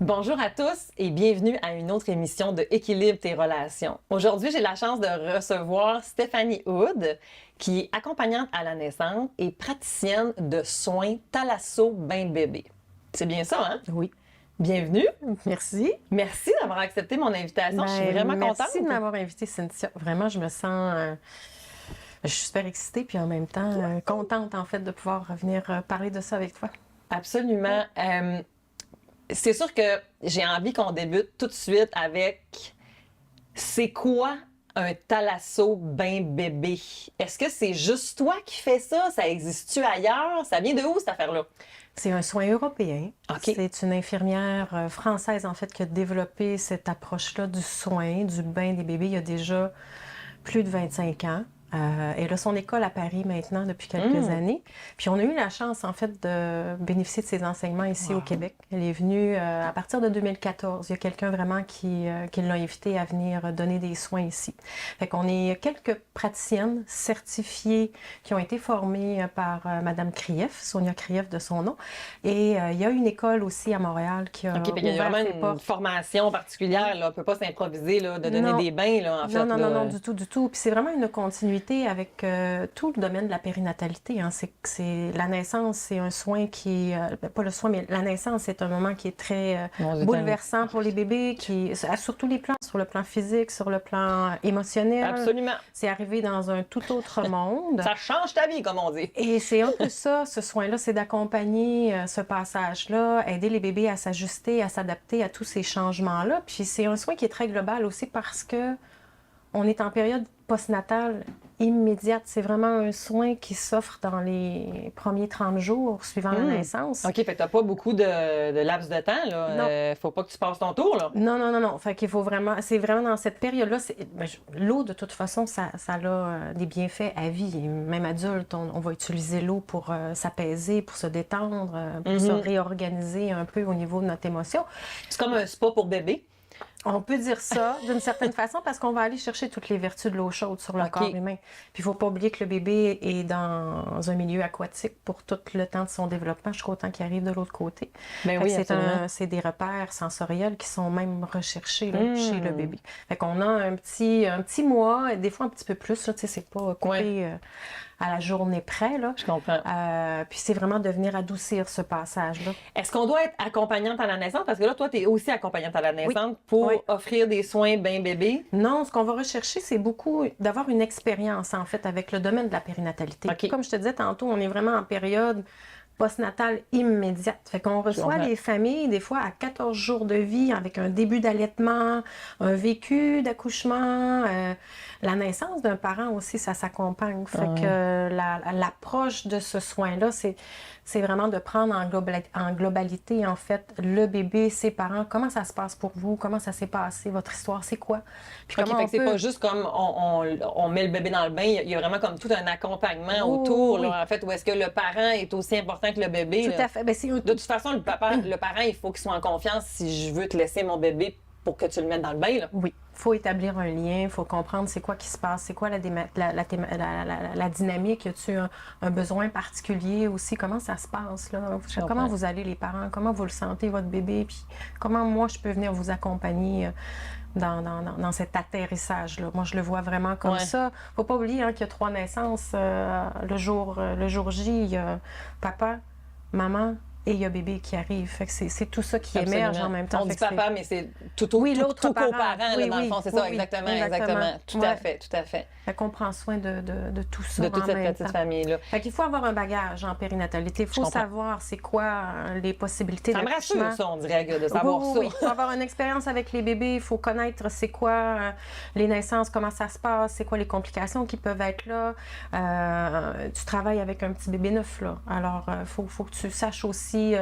Bonjour à tous et bienvenue à une autre émission de Équilibre tes relations. Aujourd'hui, j'ai la chance de recevoir Stéphanie Hood, qui est accompagnante à la naissance et praticienne de soins thalasso-bain-bébé. C'est bien ça, hein? Oui. Bienvenue. Merci. Merci d'avoir accepté mon invitation. Je suis vraiment contente. Merci de m'avoir invitée, Cynthia. Vraiment, je me sens... je suis super excitée, puis en même temps, contente, en fait, de pouvoir venir parler de ça avec toi. Absolument. C'est sûr que j'ai envie qu'on débute tout de suite avec c'est quoi un thalasso bain-bébé? Est-ce que c'est juste toi qui fais ça? Ça existe-tu ailleurs? Ça vient de où, cette affaire-là? C'est un soin européen. OK. C'est une infirmière française, en fait, qui a développé cette approche-là du soin, du bain des bébés, il y a déjà plus de 25 ans. Elle a son école à Paris maintenant depuis quelques années. Puis on a eu la chance, en fait, de bénéficier de ses enseignements ici au Québec. Elle est venue à partir de 2014. Il y a quelqu'un vraiment qui l'a invitée à venir donner des soins ici. Fait qu'on est quelques praticiennes certifiées qui ont été formées par Madame Krief, Sonia Krief de son nom. Et il y a une école aussi à Montréal qui a OK, puis il y a ouvert vraiment ses une portes. formation particulière. Là. On ne peut pas s'improviser là, de donner des bains, là, en fait. Non, du tout. Puis c'est vraiment une continuité avec tout le domaine de la périnatalité. Hein. La naissance, c'est un soin qui pas le soin, mais la naissance, c'est un moment qui est très bouleversant pour les bébés, sur tous les plans, sur le plan physique, sur le plan émotionnel. Absolument. C'est arrivé dans un tout autre monde. Ça change ta vie, comme on dit. Et c'est un peu ça, ce soin-là, c'est d'accompagner ce passage-là, aider les bébés à s'ajuster, à s'adapter à tous ces changements-là. Puis c'est un soin qui est très global aussi parce que on est en période postnatale immédiate. C'est vraiment un soin qui s'offre dans les premiers 30 jours suivant la naissance. OK, fait que t'as pas beaucoup de laps de temps, là. Non. Faut pas que tu passes ton tour, là. Non. Fait qu'il faut vraiment... C'est vraiment dans cette période-là... L'eau, de toute façon, ça a des bienfaits à vie. Et même adulte, on va utiliser l'eau pour s'apaiser, pour se détendre, pour se réorganiser un peu au niveau de notre émotion. C'est comme un spa pour bébé. On peut dire ça d'une certaine façon parce qu'on va aller chercher toutes les vertus de l'eau chaude sur le corps humain. Puis il faut pas oublier que le bébé est dans un milieu aquatique pour tout le temps de son développement jusqu'au temps qu'il arrive de l'autre côté. Ben oui, c'est des repères sensoriels qui sont même recherchés là, chez le bébé. Fait qu'on a un petit mois, et des fois un petit peu plus, là, tu sais, c'est pas coupé à la journée près, là. Je comprends. Puis c'est vraiment de venir adoucir ce passage-là. Est-ce qu'on doit être accompagnante à la naissance? Parce que là, toi, tu es aussi accompagnante à la naissance pour offrir des soins bain bébé. Non, ce qu'on va rechercher, c'est beaucoup d'avoir une expérience, en fait, avec le domaine de la périnatalité. Okay. Comme je te disais tantôt, on est vraiment en période postnatale immédiate. Fait qu'on reçoit les familles, des fois, à 14 jours de vie, avec un début d'allaitement, un vécu d'accouchement, la naissance d'un parent aussi, ça s'accompagne. Fait que l'approche de ce soin-là, c'est vraiment de prendre en globalité, en fait, le bébé, ses parents, comment ça se passe pour vous, comment ça s'est passé, votre histoire, c'est quoi. Puis OK, fait que c'est pas juste comme on met le bébé dans le bain, il y a vraiment comme tout un accompagnement autour, là, en fait, où est-ce que le parent est aussi important que le bébé. Tout à fait. Ben, de toute façon, le parent, il faut qu'il soit en confiance si je veux te laisser mon bébé pour que tu le mettes dans le bain, là. Oui. Il faut établir un lien, il faut comprendre c'est quoi qui se passe, c'est quoi la dynamique, y a-t-il un besoin particulier aussi, comment ça se passe, là? Comment vous allez les parents, comment vous le sentez, votre bébé, puis comment moi je peux venir vous accompagner dans cet atterrissage-là. Moi, je le vois vraiment comme ça. Faut pas oublier qu'il y a 3 naissances. Le jour J, il y a papa, maman, et il y a bébé qui arrive. Fait que c'est tout ça qui émerge en même temps. On dit papa, mais c'est tout l'autre parent, dans le fond, c'est ça, exactement. Tout à fait. Fait qu'on prend soin de tout ça. De toute cette petite famille-là. Fait qu'il faut avoir un bagage en périnatalité. Il faut savoir c'est quoi les possibilités d'accouchement. Ça me rassure, ça, on dirait, de savoir ça. Oui, il faut avoir une expérience avec les bébés. Il faut connaître c'est quoi les naissances, comment ça se passe, c'est quoi les complications qui peuvent être là. Tu travailles avec un petit bébé neuf, là. Alors, faut que tu saches aussi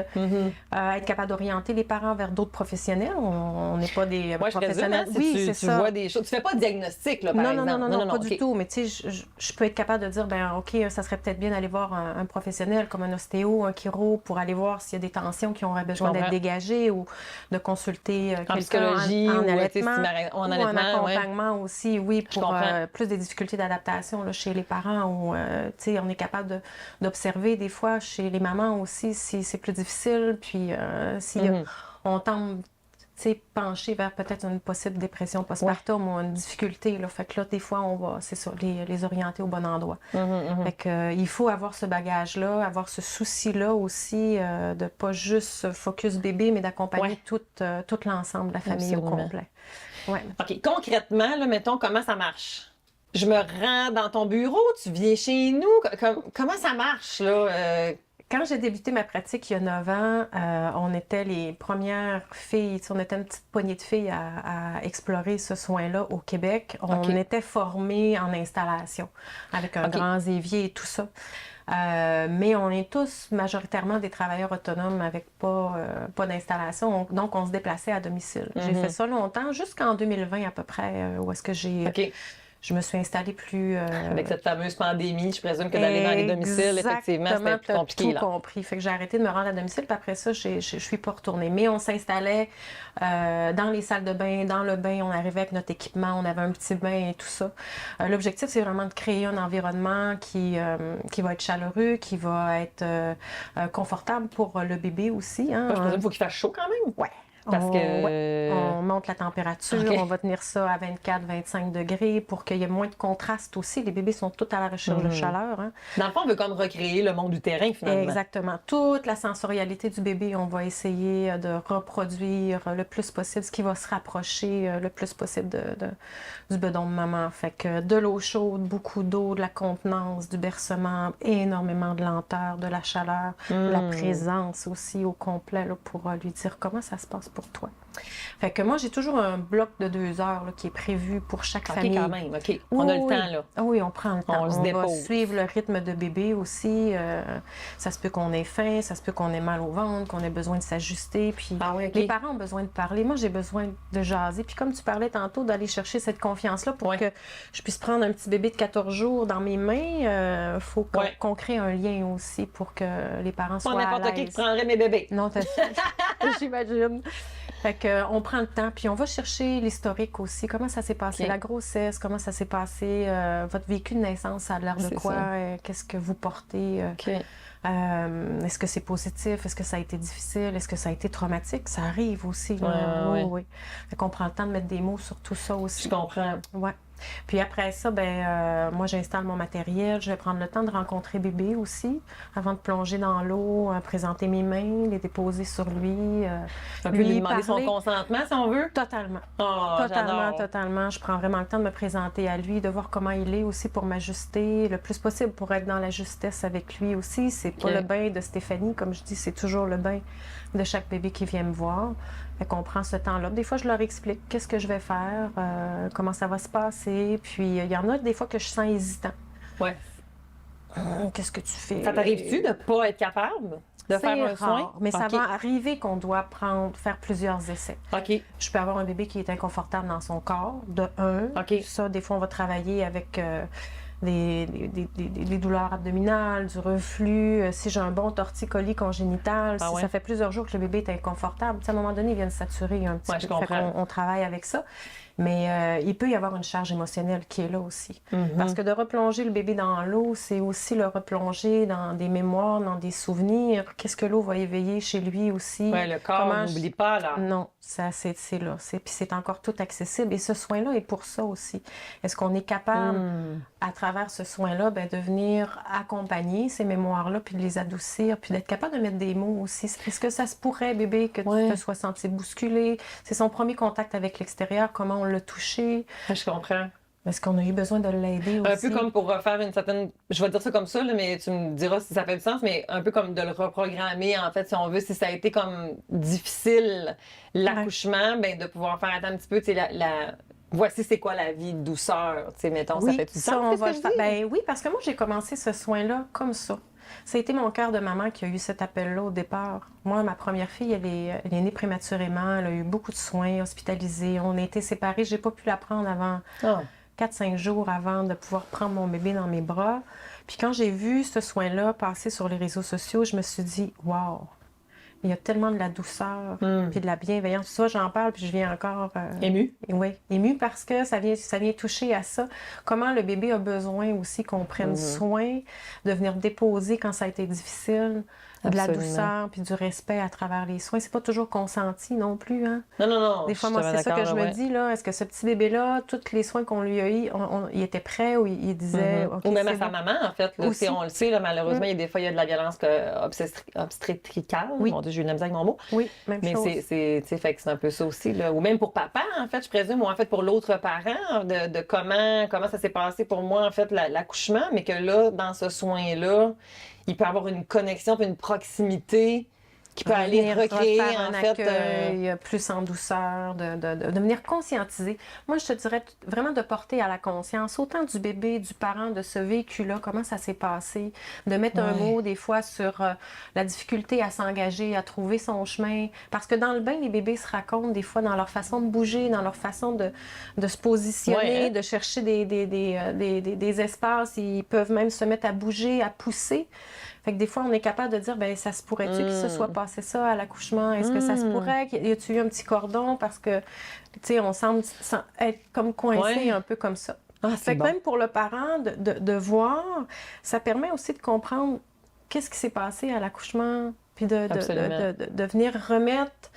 être capable d'orienter les parents vers d'autres professionnels. On n'est pas des professionnels. Si tu vois des choses. Tu fais pas de diagnostic, là, par exemple. Non, pas du tout. Mais tu sais, je peux être capable de dire, OK, ça serait peut-être bien d'aller voir un professionnel comme un ostéo, un chiro, pour aller voir s'il y a des tensions qui auraient besoin d'être dégagées ou de consulter quelqu'un en allaitement ou en accompagnement aussi, pour plus des difficultés d'adaptation là, chez les parents ou tu sais, on est capable d'observer des fois chez les mamans aussi si c'est plus difficile, puis si on tombe pencher vers peut-être une possible dépression postpartum ou une difficulté. Là. Fait que là, des fois, on va, c'est ça, les orienter au bon endroit. Fait que, il faut avoir ce bagage-là, avoir ce souci-là aussi de pas juste focus bébé, mais d'accompagner tout l'ensemble de la famille au complet. Ouais. OK. Concrètement, là, mettons, comment ça marche? Je me rends dans ton bureau, tu viens chez nous. Comment ça marche, là? Quand j'ai débuté ma pratique il y a 9 ans, on était les premières filles, on était une petite poignée de filles à explorer ce soin-là au Québec. On était formés en installation avec un grand évier et tout ça. Mais on est tous majoritairement des travailleurs autonomes avec pas d'installation, donc on se déplaçait à domicile. J'ai fait ça longtemps, jusqu'en 2020 à peu près, où est-ce que je me suis installée plus... Avec cette fameuse pandémie, je présume que d'aller dans les domiciles, effectivement, c'était plus compliqué. Exactement, tout compris. Fait que j'ai arrêté de me rendre à domicile, puis après ça, je suis pas retournée. Mais on s'installait dans les salles de bain, dans le bain, on arrivait avec notre équipement, on avait un petit bain et tout ça. L'objectif, c'est vraiment de créer un environnement qui va être chaleureux, qui va être confortable pour le bébé aussi. Hein. Je présume qu'il faut qu'il fasse chaud quand même. Ouais. Parce que... On monte la température, on va tenir ça à 24-25 degrés pour qu'il y ait moins de contraste aussi. Les bébés sont tous à la recherche de chaleur. Hein. Dans le fond, on veut comme recréer le monde du terrain, finalement. Exactement. Toute la sensorialité du bébé, on va essayer de reproduire le plus possible, ce qui va se rapprocher le plus possible du bedon de maman. Fait que de l'eau chaude, beaucoup d'eau, de la contenance, du bercement, énormément de lenteur, de la chaleur, de la présence aussi au complet là, pour lui dire comment ça se passe pour toi. Fait que moi, j'ai toujours un bloc de 2 heures là, qui est prévu pour chaque famille. OK, quand même. OK. On a le temps, là. Oui, on prend le temps. On va suivre le rythme de bébé aussi. Ça se peut qu'on ait faim, ça se peut qu'on ait mal au ventre, qu'on ait besoin de s'ajuster. Puis les parents ont besoin de parler. Moi, j'ai besoin de jaser. Puis comme tu parlais tantôt, d'aller chercher cette confiance-là pour que je puisse prendre un petit bébé de 14 jours dans mes mains, il faut qu'on crée un lien aussi pour que les parents soient à l'aise. Pas n'importe qui prendrait mes bébés. Non, j'imagine. Fait qu'on prend le temps, puis on va chercher l'historique aussi. Comment ça s'est passé, la grossesse, comment ça s'est passé, votre vécu de naissance, ça a l'air de quoi, qu'est-ce que vous portez, est-ce que c'est positif, est-ce que ça a été difficile, est-ce que ça a été traumatique, ça arrive aussi. Oui. Fait qu'on prend le temps de mettre des mots sur tout ça aussi. Je comprends. Ouais. Puis après ça, moi, j'installe mon matériel. Je vais prendre le temps de rencontrer bébé aussi, avant de plonger dans l'eau, présenter mes mains, les déposer sur lui. On peut lui demander son consentement, si on veut? Totalement. Oh, Totalement. Je prends vraiment le temps de me présenter à lui, de voir comment il est aussi pour m'ajuster le plus possible, pour être dans la justesse avec lui aussi. C'est pas le bain de Stéphanie, comme je dis, c'est toujours le bain de chaque bébé qui vient me voir. Fait qu'on prend ce temps-là. Des fois, je leur explique qu'est-ce que je vais faire, comment ça va se passer. Puis, il y en a des fois que je sens hésitant. Ouais. Qu'est-ce que tu fais? Ça t'arrive-tu de ne pas être capable de faire un soin? Mais ça va arriver qu'on doit faire plusieurs essais. OK. Je peux avoir un bébé qui est inconfortable dans son corps, de un. OK. Ça, des fois, on va travailler avec... des douleurs abdominales, du reflux, si j'ai un bon torticolis congénital, si ça fait plusieurs jours que le bébé est inconfortable, à un moment donné, il vient de saturer un petit peu. On travaille avec ça. Mais il peut y avoir une charge émotionnelle qui est là aussi. Parce que de replonger le bébé dans l'eau, c'est aussi le replonger dans des mémoires, dans des souvenirs. Qu'est-ce que l'eau va éveiller chez lui aussi? Oui, le corps, n'oublie pas, là. Non, ça, c'est là. Puis c'est encore tout accessible. Et ce soin-là est pour ça aussi. Est-ce qu'on est capable, à travers ce soin-là, de venir accompagner ces mémoires-là, puis de les adoucir, puis d'être capable de mettre des mots aussi? Est-ce que ça se pourrait, bébé, que tu te sois senti bousculé? C'est son premier contact avec l'extérieur, comment on l'a touché. Je comprends. Est-ce qu'on a eu besoin de l'aider aussi? Un peu comme pour refaire une certaine... Je vais dire ça comme ça, là, mais tu me diras si ça fait du sens, mais un peu comme de le reprogrammer, en fait, si on veut, si ça a été comme difficile, l'accouchement, de pouvoir faire attendre un petit peu, tu sais, voici c'est quoi la vie de douceur, tu sais, mettons, ça fait du sens. Oui, parce que moi, j'ai commencé ce soin-là comme ça. Ça a été mon cœur de maman qui a eu cet appel-là au départ. Moi, ma première fille, elle est née prématurément. Elle a eu beaucoup de soins, hospitalisée. On a été séparés. J'ai pas pu la prendre avant 4-5 jours avant de pouvoir prendre mon bébé dans mes bras. Puis quand j'ai vu ce soin-là passer sur les réseaux sociaux, je me suis dit « Wow! » Il y a tellement de la douceur, puis de la bienveillance. Ça, j'en parle, puis je viens encore... Émue? Oui, émue parce que ça vient toucher à ça. Comment le bébé a besoin aussi qu'on prenne soin, de venir déposer quand ça a été difficile, de la douceur, puis du respect à travers les soins. C'est pas toujours consenti non plus, hein? Non. Des fois, moi, c'est ça que je me dis, là. Est-ce que ce petit bébé-là, tous les soins qu'on lui a eu, il était prêt ou il disait... OK, ou même à c'est sa bon. maman, en fait. Là, Aussi. on le sait, là, malheureusement, il y a des fois, il y a de la violence obstétricale. Oui. Mon Dieu, j'ai eu de la misère avec mon mot. Oui, même Mais chose. fait que c'est un peu ça aussi. Là. Ou même pour papa, en fait, je présume, ou en fait pour l'autre parent, de comment ça s'est passé pour moi, en fait, l'accouchement, mais que là, dans ce soin-là, il peut avoir une connexion puis une proximité qui peut aller Venir recréer, refaire en un fait... accueil plus en douceur, de venir conscientiser. Moi, je te dirais vraiment de porter à la conscience, autant du bébé, du parent, de ce vécu-là, comment ça s'est passé, de mettre un mot des fois sur la difficulté à s'engager, à trouver son chemin. Parce que dans le bain, les bébés se racontent des fois dans leur façon de bouger, dans leur façon de se positionner, de chercher des espaces. Ils peuvent même se mettre à bouger, à pousser. Fait que des fois, on est capable de dire, ben ça se pourrait-tu qu'il se soit passé ça à l'accouchement? Est-ce que ça se pourrait? Y a-tu eu un petit cordon? Parce que, tu sais, on semble être comme coincé un peu comme ça. Fait que même pour le parent, de voir, ça permet aussi de comprendre qu'est-ce qui s'est passé à l'accouchement, puis de venir remettre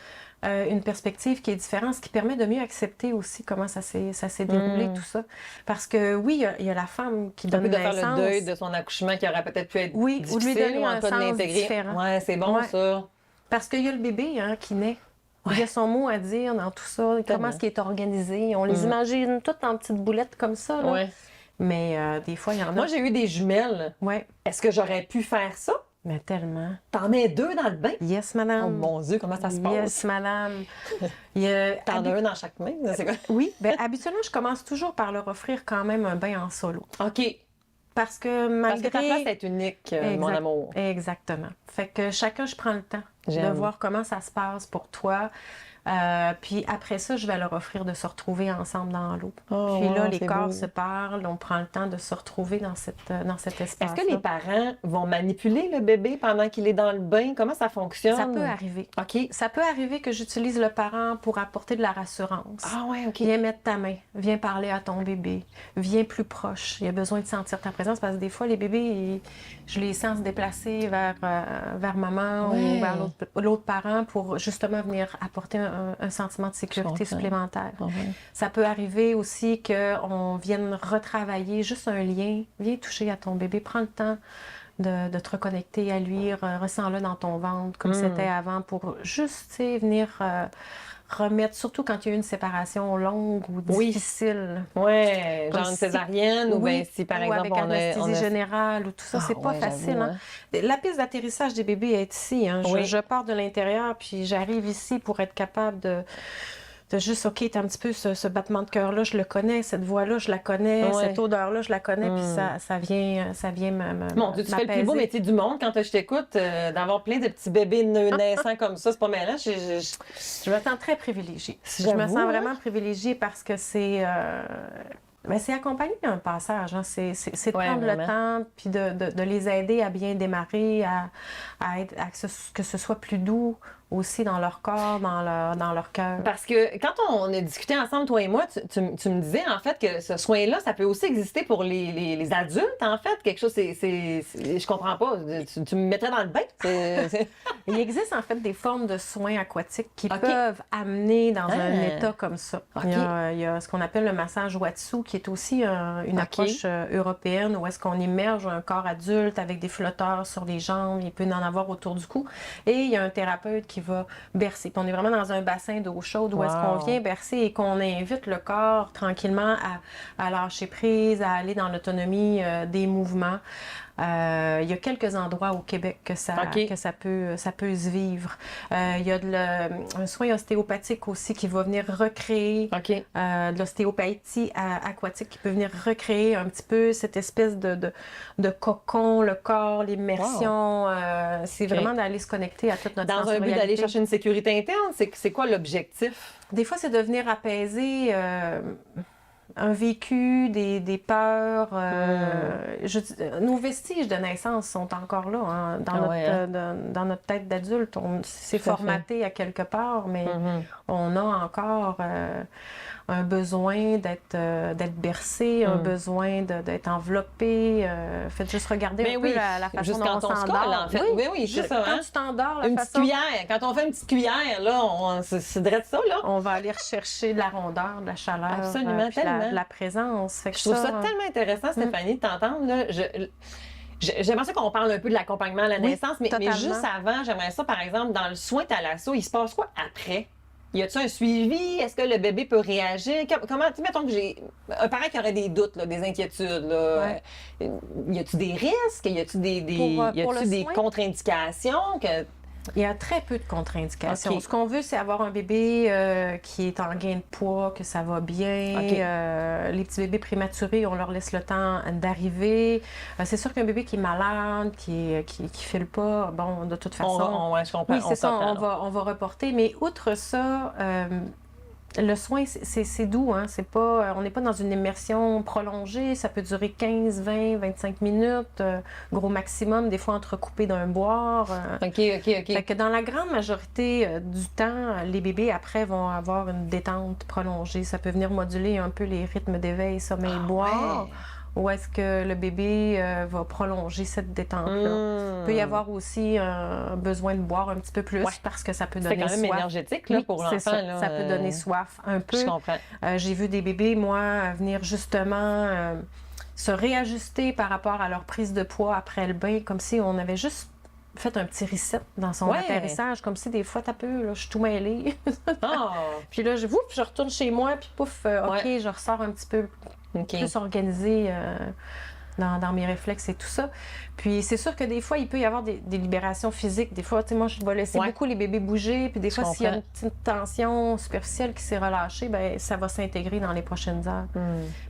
une perspective qui est différente, ce qui permet de mieux accepter aussi comment ça s'est déroulé, tout ça. Parce que oui, il y a la femme qui donne naissance. De faire le deuil de son accouchement qui aurait peut-être pu être difficile, ou de lui donner un en cas de sens l'intégrer. différent. Ouais, c'est bon ça. Parce qu'il y a le bébé qui naît. Il y a son mot à dire dans tout ça, comment est-ce qu'il est organisé. On les imagine toutes en petites boulettes comme ça. Là. Mais des fois, il y en a... Moi, j'ai eu des jumelles. Est-ce que j'aurais pu faire ça? Mais tellement. T'en mets 2 dans le bain? Yes, madame. Oh mon Dieu, comment ça se passe? Yes, madame. T'en as un dans chaque main? C'est quoi? Oui, bien, habituellement, je commence toujours par leur offrir quand même un bain en solo. OK. Parce que malgré... Parce que ta place est unique, mon amour. Exactement. Fait que chacun, je prends le temps de voir comment ça se passe pour toi. Puis après ça, je vais leur offrir de se retrouver ensemble dans l'eau. Puis là, les corps se parlent, on prend le temps de se retrouver dans cet espace. Est-ce que les parents vont manipuler le bébé pendant qu'il est dans le bain? Comment ça fonctionne? Ça peut arriver. OK. Ça peut arriver que j'utilise le parent pour apporter de la rassurance. Ah ouais, OK. Viens mettre ta main, viens parler à ton bébé, viens plus proche. Il a besoin de sentir ta présence parce que des fois, les bébés, je les sens se déplacer vers maman ou vers l'autre parent pour justement venir apporter un sentiment de sécurité supplémentaire. Ça peut arriver aussi qu'on vienne retravailler juste un lien. Viens toucher à ton bébé. Prends le temps de te reconnecter à lui. Ressens-le dans ton ventre comme c'était avant pour juste venir remettre, surtout quand il y a eu une séparation longue ou difficile. Oui, genre une césarienne ou bien si par exemple avec anesthésie générale ou tout ça, c'est pas facile. Hein? La piste d'atterrissage des bébés est ici. Hein? Je pars de l'intérieur puis j'arrive ici pour être capable de juste, OK, t'as un petit peu ce battement de cœur-là, je le connais, cette voix-là, je la connais, cette odeur-là, je la connais, puis ça vient Mon Dieu, tu fais le plus beau métier du monde quand je t'écoute, d'avoir plein de petits bébés naissants comme ça, c'est pas mêlant. Je me sens très privilégiée. Je me sens vraiment privilégiée parce que c'est accompagné d'un passage. Hein. C'est de prendre le temps puis de les aider à bien démarrer, que ce soit plus doux aussi dans leur corps, dans leur cœur. Parce que quand on a discuté ensemble, toi et moi, tu me disais en fait que ce soin-là, ça peut aussi exister pour les adultes, en fait. Quelque chose, je comprends pas. Tu me mettrais dans le bain? Il existe en fait des formes de soins aquatiques qui peuvent amener dans un état comme ça. Il y a ce qu'on appelle le massage Watsu, qui est aussi une approche européenne où est-ce qu'on immerge un corps adulte avec des flotteurs sur les jambes. Il peut en avoir autour du cou. Et il y a un thérapeute qui va bercer. Puis on est vraiment dans un bassin d'eau chaude où est-ce qu'on vient bercer et qu'on invite le corps tranquillement à lâcher prise, à aller dans l'autonomie des mouvements. Il y a quelques endroits au Québec que ça peut se vivre. Il y a un soin ostéopathique aussi qui va venir recréer de l'ostéopathie aquatique qui peut venir recréer un petit peu cette espèce de cocon, le corps, l'immersion. C'est vraiment d'aller se connecter à toute notre sensorialité. Dans un but d'aller chercher une sécurité interne, c'est quoi l'objectif? Des fois, c'est de venir apaiser un vécu, des peurs. Nos vestiges de naissance sont encore là, hein, dans notre tête d'adulte. C'est formaté à quelque part, mais on a encore un besoin d'être bercé, un besoin d'être enveloppé. Faites juste regarder un peu la façon dont on s'endort. En fait. Oui, c'est ça. Quand tu t'endors, une petite cuillère. Quand on fait une petite cuillère, là, c'est de ça, là. On va aller rechercher de la rondeur, de la chaleur. Absolument, tellement. De la présence. Fait que je trouve ça tellement intéressant, Stéphanie, de t'entendre. Là. J'aimerais ça qu'on parle un peu de l'accompagnement à la naissance, mais juste avant, j'aimerais ça, par exemple, dans le soin thalasso, il se passe quoi après? Y a-t-il un suivi? Est-ce que le bébé peut réagir? Comment, mettons que j'ai un parent qui aurait des doutes, là, des inquiétudes, là. Y a-t-il des risques? Y a-t-il des contre-indications? Il y a très peu de contre-indications. Okay. Ce qu'on veut, c'est avoir un bébé qui est en gain de poids, que ça va bien. Okay. Les petits bébés prématurés, on leur laisse le temps d'arriver. C'est sûr qu'un bébé qui est malade, qui file pas, bon, de toute façon... je comprends. Oui, c'est ça, on va reporter. Mais outre ça... le soin, c'est doux, hein? On n'est pas dans une immersion prolongée, ça peut durer 15, 20, 25 minutes, gros maximum, des fois entrecoupé d'un boire. OK. Fait que dans la grande majorité du temps, les bébés, après, vont avoir une détente prolongée. Ça peut venir moduler un peu les rythmes d'éveil, sommeil, boire. Ou est-ce que le bébé va prolonger cette détente-là? Il peut y avoir aussi un besoin de boire un petit peu plus parce que ça peut donner soif. C'est quand même énergétique là, pour l'enfant. Ça peut donner soif un peu. Je comprends. J'ai vu des bébés, moi, venir justement se réajuster par rapport à leur prise de poids après le bain, comme si on avait juste fait un petit reset dans son atterrissage, comme si des fois, t'as peu, là, je suis tout mêlée. Puis là, je retourne chez moi, puis pouf, OK, je ressors un petit peu plus organisée dans mes réflexes et tout ça. Puis c'est sûr que des fois, il peut y avoir des libérations physiques. Des fois, tu sais, moi, je vais laisser beaucoup les bébés bouger. Puis des fois, s'il y a une petite tension superficielle qui s'est relâchée, bien, ça va s'intégrer dans les prochaines heures.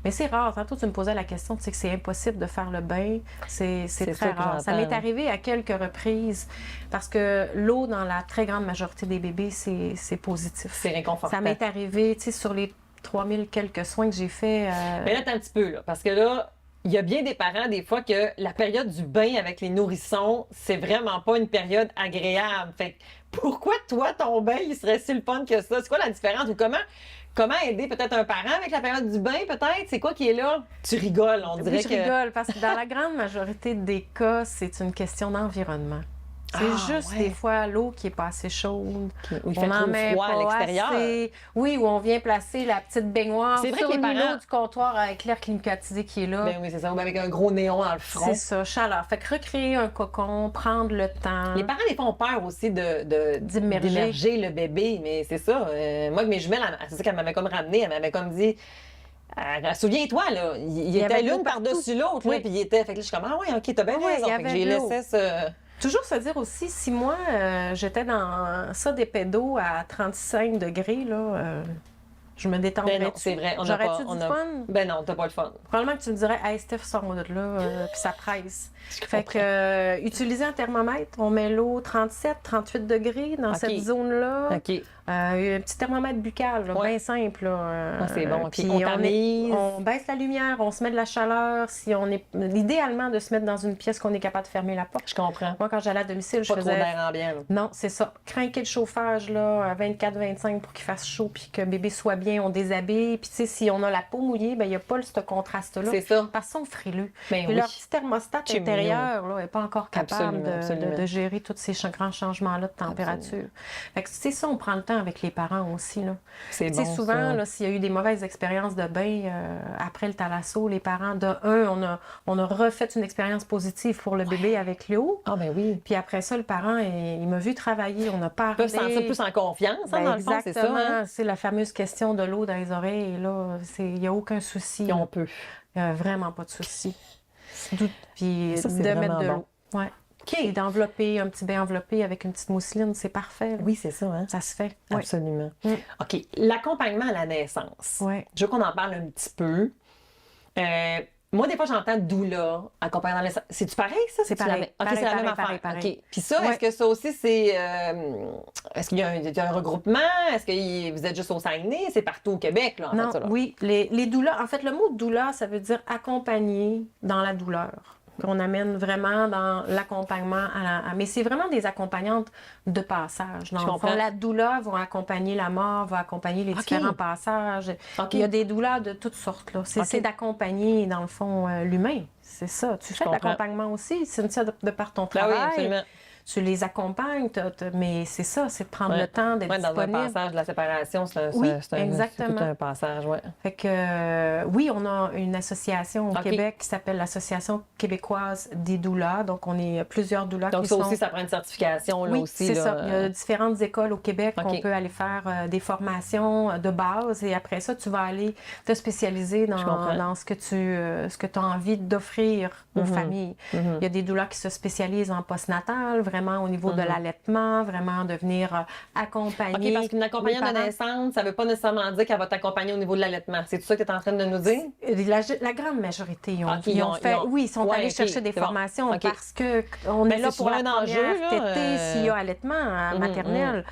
Mais c'est rare. Tantôt, tu me posais la question, tu sais que c'est impossible de faire le bain. C'est très rare. Ça m'est arrivé à quelques reprises parce que l'eau, dans la très grande majorité des bébés, c'est positif. C'est réconfortant. Ça m'est arrivé, tu sais, sur les 3000 quelques soins que j'ai fait. Mais là, t'as un petit peu, là. Parce que là, il y a bien des parents, des fois, que la période du bain avec les nourrissons, c'est vraiment pas une période agréable. Fait que pourquoi, toi, ton bain, il serait si le fun que ça? C'est quoi la différence? Ou comment aider peut-être un parent avec la période du bain, peut-être? C'est quoi qui est là? Tu rigoles, on dirait que... Je rigole, parce que dans la grande majorité des cas, c'est une question d'environnement. C'est juste des fois l'eau qui est pas assez chaude. Où il fait trop froid à l'extérieur. Oui, où on vient placer la petite baignoire sur le parents... du comptoir avec l'air climatisé qui est là. Ben oui, c'est ça. Ou avec un gros néon dans le front. C'est ça, chaleur. Fait que recréer un cocon, prendre le temps. Les parents, des fois, ont peur aussi d'immerger le bébé. Mais c'est ça. Moi, mes jumelles, c'est ça qu'elle m'avait comme ramené. Elle m'avait comme dit... souviens-toi, là, il était l'une par-dessus l'autre, puis il était... Fait que là, je suis comme, ah ouais, OK, t'as bien raison. Fait que j'ai laissé ça... Toujours se dire aussi, si moi, j'étais dans ça des pédos à 35 degrés, là, je me détendrais. Ben non, c'est vrai. J'aurais-tu du fun? Ben non, t'as pas le fun. Probablement que tu me dirais, hey Steph, sors-moi de là, puis ça presse. Fait que, utiliser un thermomètre, on met l'eau 37, 38 degrés dans cette zone-là. OK. Un petit thermomètre buccal, bien simple. C'est bon. Puis on baisse la lumière, on se met de la chaleur. Si on est idéalement de se mettre dans une pièce qu'on est capable de fermer la porte. Je comprends. Moi, quand j'allais à domicile, je faisais... Pas trop d'air ambiant. Non, c'est ça. Craquer le chauffage là, à 24-25 pour qu'il fasse chaud puis que bébé soit bien, on déshabille. Puis tu sais, si on a la peau mouillée, ben il n'y a pas ce contraste-là. C'est ça. Parce qu'ils sont frileux. Ben, puis leur petit thermostat intérieur n'est pas encore capable de gérer tous ces grands changements-là de température. Fait que c'est ça, on prend le temps avec les parents aussi. Là. C'est bon, souvent, là, s'il y a eu des mauvaises expériences de bain après le thalasso, les parents, on a refait une expérience positive pour le bébé avec l'eau. Ah ben oui. Puis après ça, le parent, il m'a vu travailler, on a parlé. Ils peuvent se sentir plus en confiance, dans le fond, c'est ça. Hein? C'est la fameuse question de l'eau dans les oreilles. Et là, il n'y a aucun souci. On peut. Il n'y a vraiment pas de souci. Puis ça, de mettre de l'eau. Bon. Ouais. Et d'envelopper, un petit bain enveloppé avec une petite mousseline, c'est parfait. Là. Oui, c'est ça. Hein? Ça se fait. Absolument. OK. L'accompagnement à la naissance. Ouais. Je veux qu'on en parle un petit peu. Moi, des fois, j'entends doula, accompagnant dans les... C'est-tu pareil, ça? C'est pareil. OK, Pareil, c'est la même pareil, affaire. pareil. OK. Puis ça, Ouais. est-ce que ça aussi, c'est... Est-ce qu'il y a un regroupement? Est-ce que vous êtes juste au Saguenay? C'est partout au Québec, là, en Non, fait, ça, là. oui, les doulas, en fait, le mot doula, ça veut dire accompagner dans la douleur. Qu'on amène vraiment dans l'accompagnement mais c'est vraiment des accompagnantes de passage. Dans le comprends. fond, la doula va accompagner la mort, va accompagner les différents passages. OK. Il y a des doulas de toutes sortes, là. C'est d'accompagner, dans le fond, l'humain. C'est ça. Tu fais de comprends. l'accompagnement aussi, Cynthia, de par ton Ben travail. oui, absolument. Tu les accompagnes, mais c'est ça, c'est de prendre le temps d'être dans disponible. un passage de la séparation, c'est Oui, c'est exactement. tout un passage, oui. Fait que, oui, on a une association au OK. Québec qui s'appelle l'Association québécoise des doulas. Donc, on est plusieurs doulas Donc, qui ça sont... aussi, ça prend une certification, là, Oui, aussi. c'est là, ça. Il y a différentes écoles au Québec OK. qu'on peut aller faire des formations de base et après ça, tu vas aller te spécialiser dans ce que tu as envie d'offrir aux familles. Il y a des doulas qui se spécialisent en postnatal, vraiment au niveau de l'allaitement, vraiment de venir accompagner. OK, parce qu'une accompagnante les de parents. naissance, ça ne veut pas nécessairement dire qu'elle va t'accompagner au niveau de l'allaitement. C'est tout ça que tu es en train de nous dire? La grande majorité, ils OK, ils ont fait, oui, ils sont ouais, allés OK, chercher des c'est bon. formations OK. parce que on est là c'est pour la souvent un enjeu, première là, tétée s'il y a allaitement maternel.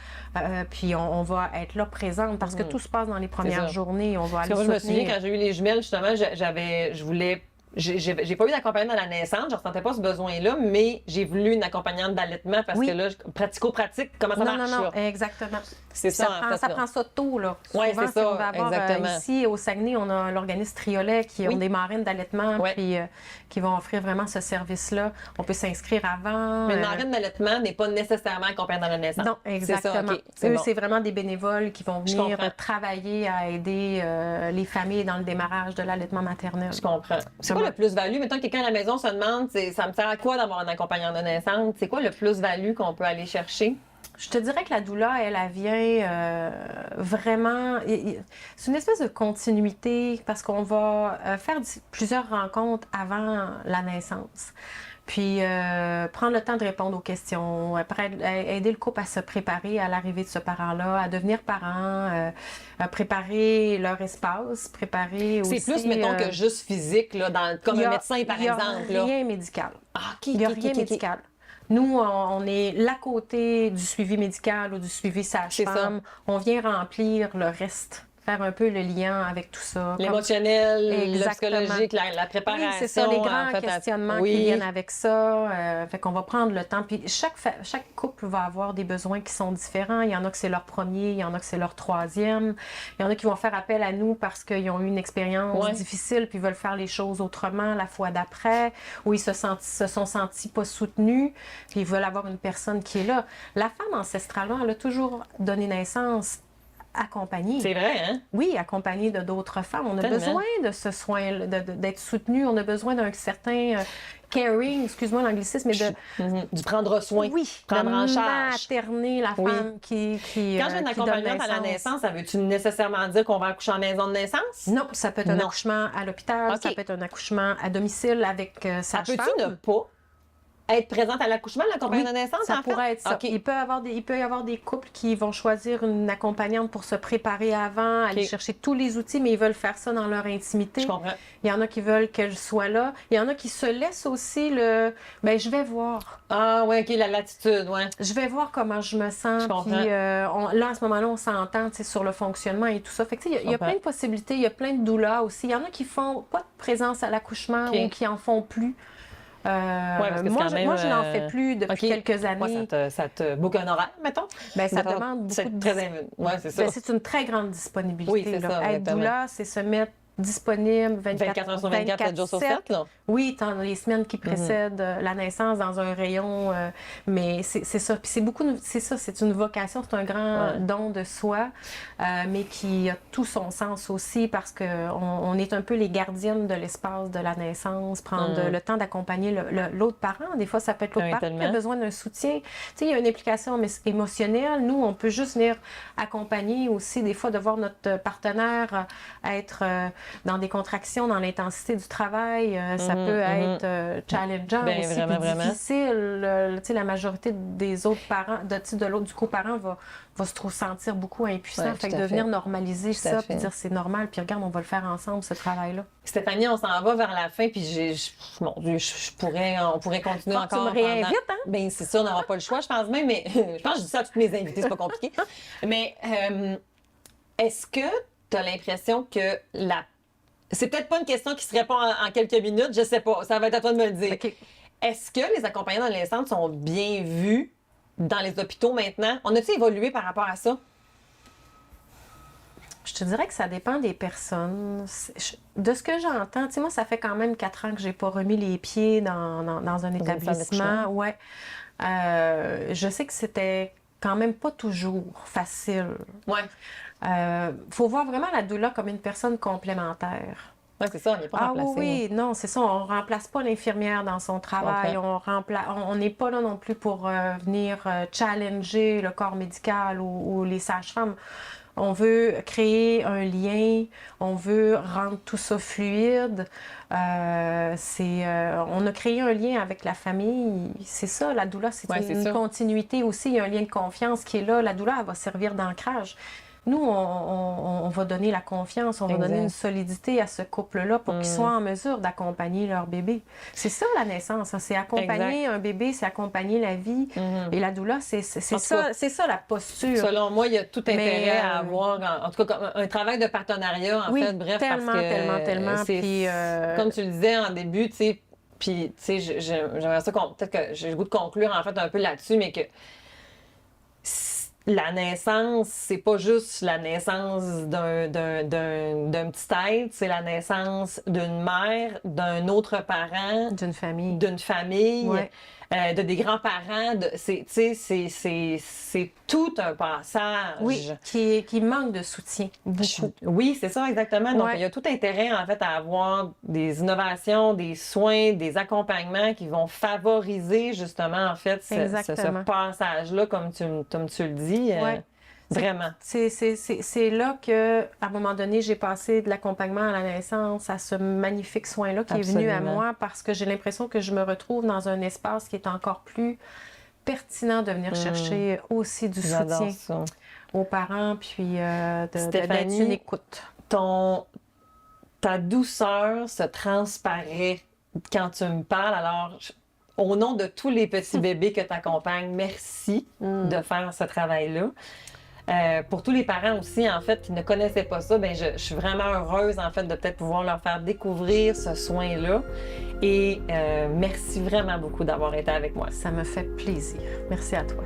Puis on va être là présente parce que tout se passe dans les premières ça. journées. On va aller Parce que moi, je me souviens, soutenir. quand j'ai eu les jumelles, justement, je voulais... J'ai pas eu d'accompagnante dans la naissance, je ressentais pas ce besoin-là, mais j'ai voulu une accompagnante d'allaitement parce Oui. que là, pratico-pratique, comment ça marche, Non, là? exactement. C'est ça, en fait, ça là. prend ça tôt, là. Ouais, Souvent, c'est si ça, on va avoir, exactement. ici, au Saguenay, on a l'organisme Triolet qui ont Oui. des marraines d'allaitement, Ouais. puis qui vont offrir vraiment ce service-là. On peut s'inscrire avant. Mais une marraine d'allaitement n'est pas nécessairement accompagnante dans la naissance. Non, exactement. C'est ça, OK, c'est Eux, bon. c'est vraiment des bénévoles qui vont Je venir comprends. travailler à aider les familles dans le démarrage de l'allaitement maternel. Je comprends. C'est quoi le plus-value? Mettons que quelqu'un à la maison se demande, ça me sert à quoi d'avoir un accompagnant de naissance? C'est quoi le plus-value qu'on peut aller chercher? Je te dirais que la doula, elle vient vraiment... C'est une espèce de continuité parce qu'on va faire plusieurs rencontres avant la naissance. Puis prendre le temps de répondre aux questions, après aider le couple à se préparer à l'arrivée de ce parent-là, à devenir parent, à préparer leur espace, préparer aussi... C'est plus, mettons, que juste physique, là, comme un médecin, par exemple. Il n'y a rien médical. Ah, OK, Il n'y a OK, rien OK, OK. médical. Nous, on est l'à côté du suivi médical ou du suivi C'est sage-femme. On vient remplir le reste, faire un peu le lien avec tout ça. L'émotionnel, le Exactement. psychologique, la préparation. Oui, c'est ça, les grands en fait, questionnements oui. qui viennent avec ça. Fait qu'on va prendre le temps. Puis chaque couple va avoir des besoins qui sont différents. Il y en a que c'est leur premier, il y en a que c'est leur troisième. Il y en a qui vont faire appel à nous parce qu'ils ont eu une expérience difficile puis veulent faire les choses autrement la fois d'après, ou ils se sont sentis pas soutenus puis ils veulent avoir une personne qui est là. La femme, ancestralement, elle a toujours donné naissance accompagnée. C'est vrai, hein? Oui, accompagnée de d'autres femmes. On a Tellement. besoin de ce soin, d'être soutenu. On a besoin d'un certain caring, excuse-moi l'anglicisme, mais de... Du prendre soin. Oui, prendre de en charge. materner la Oui. femme qui Quand j'ai une qui donne accompagnante à la naissance, ça veut-tu nécessairement dire qu'on va accoucher en maison de naissance? Non, ça peut être un Non. accouchement à l'hôpital, OK. ça peut être un accouchement à domicile avec Ça sage-femme. peut-tu ne pas être présente à l'accouchement, l'accompagnante de naissance, ça en fait? pourrait être ça. OK. Il peut y avoir des couples qui vont choisir une accompagnante pour se préparer avant, aller OK. chercher tous les outils, mais ils veulent faire ça dans leur intimité. Je comprends. Il y en a qui veulent qu'elle soit là. Il y en a qui se laissent aussi ben je vais voir. Ah, oui, OK, la latitude, ouais. Je vais voir comment je me sens. Je comprends. Puis là, à ce moment-là, on s'entend sur le fonctionnement et tout ça. Fait que, il y a comprends. plein de possibilités. Il y a plein de doulas aussi. Il y en a qui font pas de présence à l'accouchement OK. ou qui en font plus. parce que c'est moi, quand même, moi, je n'en fais plus depuis OK. quelques années. Ouais, ça te boucle un horaire, mettons? Ben, ça Mettons, demande beaucoup c'est de très ouais, c'est ça. Ben, c'est une très grande disponibilité. Oui, c'est là. ça, Être exactement. doula, c'est se mettre disponible 24 heures sur 24, 7 jours sur 7, là. Oui, dans les semaines qui Mhm. précèdent la naissance, dans un rayon. Mais c'est ça. Puis c'est ça, c'est une vocation, c'est un grand don de soi, mais qui a tout son sens aussi parce qu'on est un peu les gardiennes de l'espace de la naissance, prendre le temps d'accompagner l'autre parent. Des fois, ça peut être l'autre Oui, parent qui a tellement. besoin d'un soutien. Tu sais, il y a une implication émotionnelle. Nous, on peut juste venir accompagner aussi, des fois, de voir notre partenaire être dans des contractions, dans l'intensité du travail. Ça peut être challengeant Ben, aussi, vraiment, puis vraiment. difficile. Tu sais, la majorité des autres parents, de l'autre, du coparent va se trouver sentir beaucoup impuissant. Ouais, fait tout que à de venir fait. normaliser Tout à ça, fait. puis dire c'est normal, puis regarde, on va le faire ensemble, ce travail-là. Stéphanie, on s'en va vers la fin, puis mon Dieu, on pourrait continuer Faut que tu encore me réinvites, pendant... hein? Ben c'est ça, on n'aura pas le choix, je pense même, mais je pense que je dis ça à toutes mes invités, c'est pas compliqué. Mais est-ce que tu as l'impression que la... C'est peut-être pas une question qui se répond en quelques minutes, je sais pas, ça va être à toi de me le dire. OK. Est-ce que les accompagnants d'adolescentes sont bien vus dans les hôpitaux maintenant? On a-t-il évolué par rapport à ça? Je te dirais que ça dépend des personnes. De ce que j'entends, tu sais, moi, ça fait quand même 4 ans que j'ai pas remis les pieds dans un établissement. Ouais. Je sais que c'était quand même pas toujours facile. Ouais. Faut voir vraiment la doula comme une personne complémentaire. Ouais, c'est ça, on n'est pas remplacé. Oui, non, c'est ça. On remplace pas l'infirmière dans son travail. On n'est pas là non plus pour venir challenger le corps médical ou les sages-femmes. On veut créer un lien, on veut rendre tout ça fluide. On a créé un lien avec la famille. C'est ça, la doula, c'est une continuité aussi. Il y a un lien de confiance qui est là. La doula, elle va servir d'ancrage. Nous, on va donner la confiance, on va donner une solidité à ce couple-là pour qu'ils soient en mesure d'accompagner leur bébé. C'est ça la naissance, hein. C'est accompagner un bébé, c'est accompagner la vie. Et la doula, c'est ça la posture. Selon moi, il y a tout intérêt à avoir, en tout cas, un travail de partenariat, en fait, bref, tellement, parce que tellement. Puis, comme tu le disais en début, tu sais, puis, tu sais, j'aimerais ça, peut-être que j'ai le goût de conclure, en fait, un peu là-dessus, mais que la naissance, c'est pas juste la naissance d'un petit être, c'est la naissance d'une mère, d'un autre parent, d'une famille, ouais. De des grands-parents. C'est tout un passage. Oui, qui manque de soutien, beaucoup. Oui, c'est ça, exactement. Donc, il y a tout intérêt, en fait, à avoir des innovations, des soins, des accompagnements qui vont favoriser, justement, en fait, ce passage-là, comme tu le dis. Vraiment. C'est là que, à un moment donné, j'ai passé de l'accompagnement à la naissance à ce magnifique soin-là qui est venu à moi parce que j'ai l'impression que je me retrouve dans un espace qui est encore plus pertinent de venir chercher aussi du soutien aux parents, puis d'être une écoute. Ta douceur se transparaît quand tu me parles. Alors, au nom de tous les petits bébés que tu accompagnes, merci de faire ce travail-là. Pour tous les parents aussi, en fait, qui ne connaissaient pas ça, ben je suis vraiment heureuse, en fait, de peut-être pouvoir leur faire découvrir ce soin-là. Et merci vraiment beaucoup d'avoir été avec moi. Ça me fait plaisir. Merci à toi.